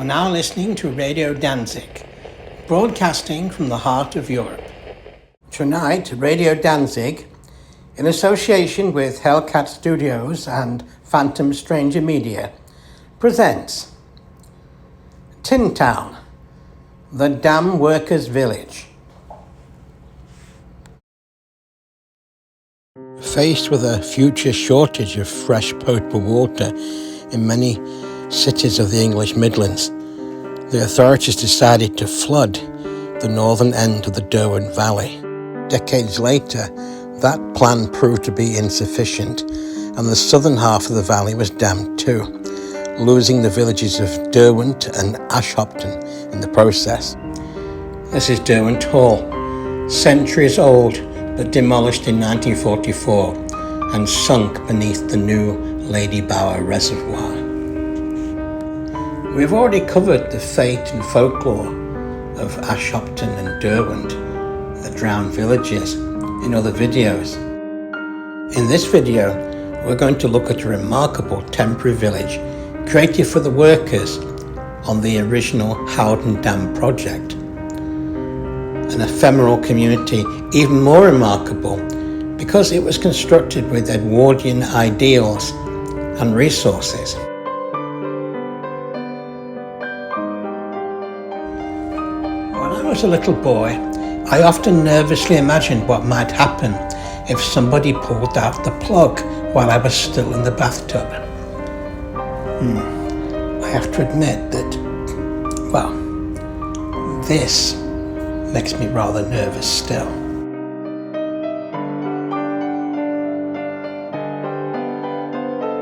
are now listening to Radio Danzig, broadcasting from the heart of Europe. Tonight, Radio Danzig, in association with Hellcat Studios and Phantom Stranger Media, presents Tin Town, the Dam Workers' Village. Faced with a future shortage of fresh potable water in many cities of the English Midlands, the authorities decided to flood the northern end of the Derwent Valley. Decades later, that plan proved to be insufficient, and the southern half of the valley was dammed too, losing the villages of Derwent and Ashopton in the process. This is Derwent Hall, centuries old but demolished in 1944 and sunk beneath the new Lady Bower Reservoir. We've already covered the fate and folklore of Ashopton and Derwent, the drowned villages, in other videos. In this video, we're going to look at a remarkable temporary village created for the workers on the original Howden Dam project. An ephemeral community even more remarkable because it was constructed with Edwardian ideals and resources. When I was a little boy, I often nervously imagined what might happen if somebody pulled out the plug while I was still in the bathtub. I have to admit that, this makes me rather nervous still.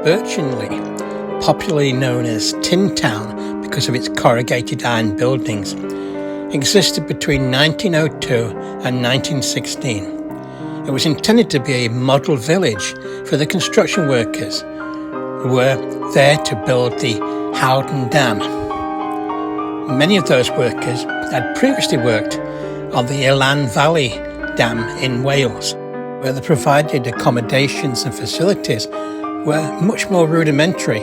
Birchinlee, popularly known as Tin Town because of its corrugated iron buildings, existed between 1902 and 1916. It was intended to be a model village for the construction workers who were there to build the Howden Dam. Many of those workers had previously worked on the Elan Valley Dam in Wales, where the provided accommodations and facilities were much more rudimentary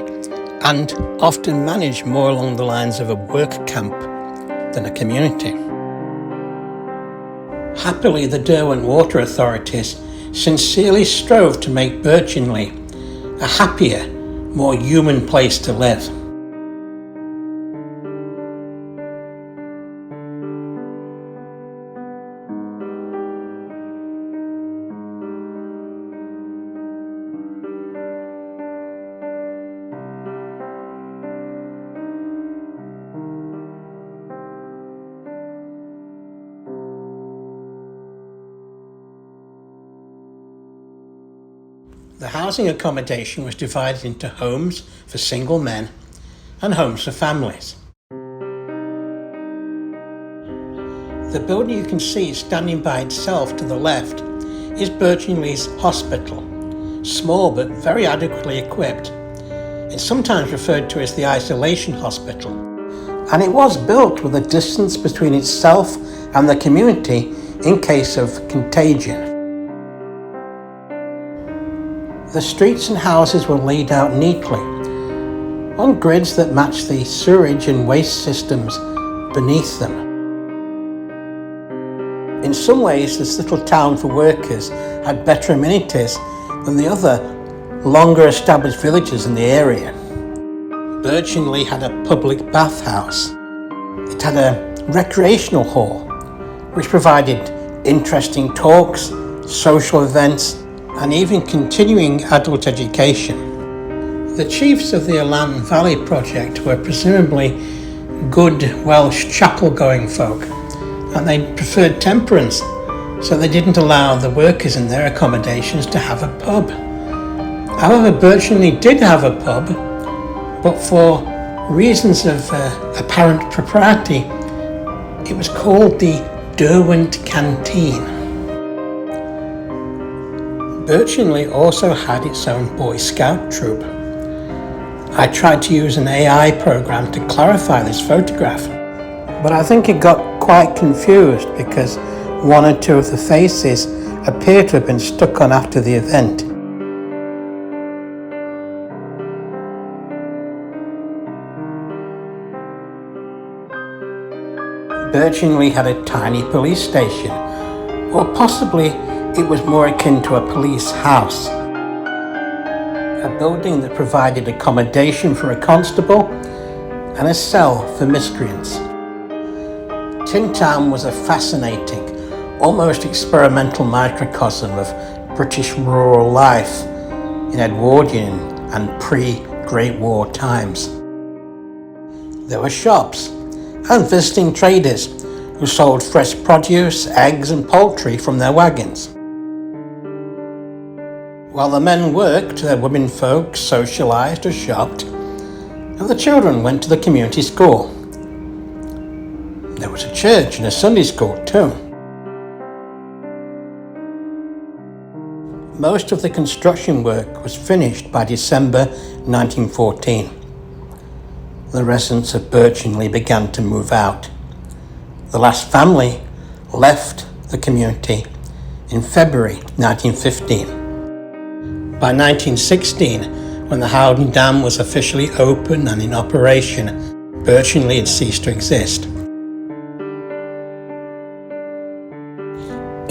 and often managed more along the lines of a work camp than a community. Happily, the Derwent Water Authorities sincerely strove to make Birchinlee a happier, more human place to live. The housing accommodation was divided into homes for single men and homes for families. The building you can see standing by itself to the left is Birchinlee's hospital, small but very adequately equipped. It's sometimes referred to as the isolation hospital, and it was built with a distance between itself and the community in case of contagion. The streets and houses were laid out neatly, on grids that matched the sewerage and waste systems beneath them. In some ways, this little town for workers had better amenities than the other longer established villages in the area. Birchinlee had a public bathhouse. It had a recreational hall, which provided interesting talks, social events, and even continuing adult education. The chiefs of the Elan Valley project were presumably good Welsh chapel-going folk, and they preferred temperance, so they didn't allow the workers in their accommodations to have a pub. However, Birchinlee did have a pub, but for reasons of apparent propriety, it was called the Derwent Canteen. Birchinlee also had its own Boy Scout troop. I tried to use an AI program to clarify this photograph, but I think it got quite confused because one or two of the faces appear to have been stuck on after the event. Birchinlee had a tiny police station, or possibly it was more akin to a police house. A building that provided accommodation for a constable and a cell for miscreants. Tin Town was a fascinating, almost experimental microcosm of British rural life in Edwardian and pre-Great War times. There were shops and visiting traders who sold fresh produce, eggs and poultry from their wagons. While the men worked, their women folk socialised or shopped, and the children went to the community school. There was a church and a Sunday school too. Most of the construction work was finished by December 1914. The residents of Birchinlee began to move out. The last family left the community in February 1915. By 1916, when the Howden Dam was officially open and in operation, Birchinlee had ceased to exist.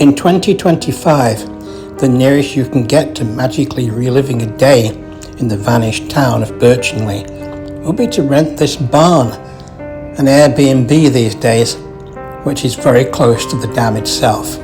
In 2025, the nearest you can get to magically reliving a day in the vanished town of Birchinlee will be to rent this barn, an Airbnb these days, which is very close to the dam itself.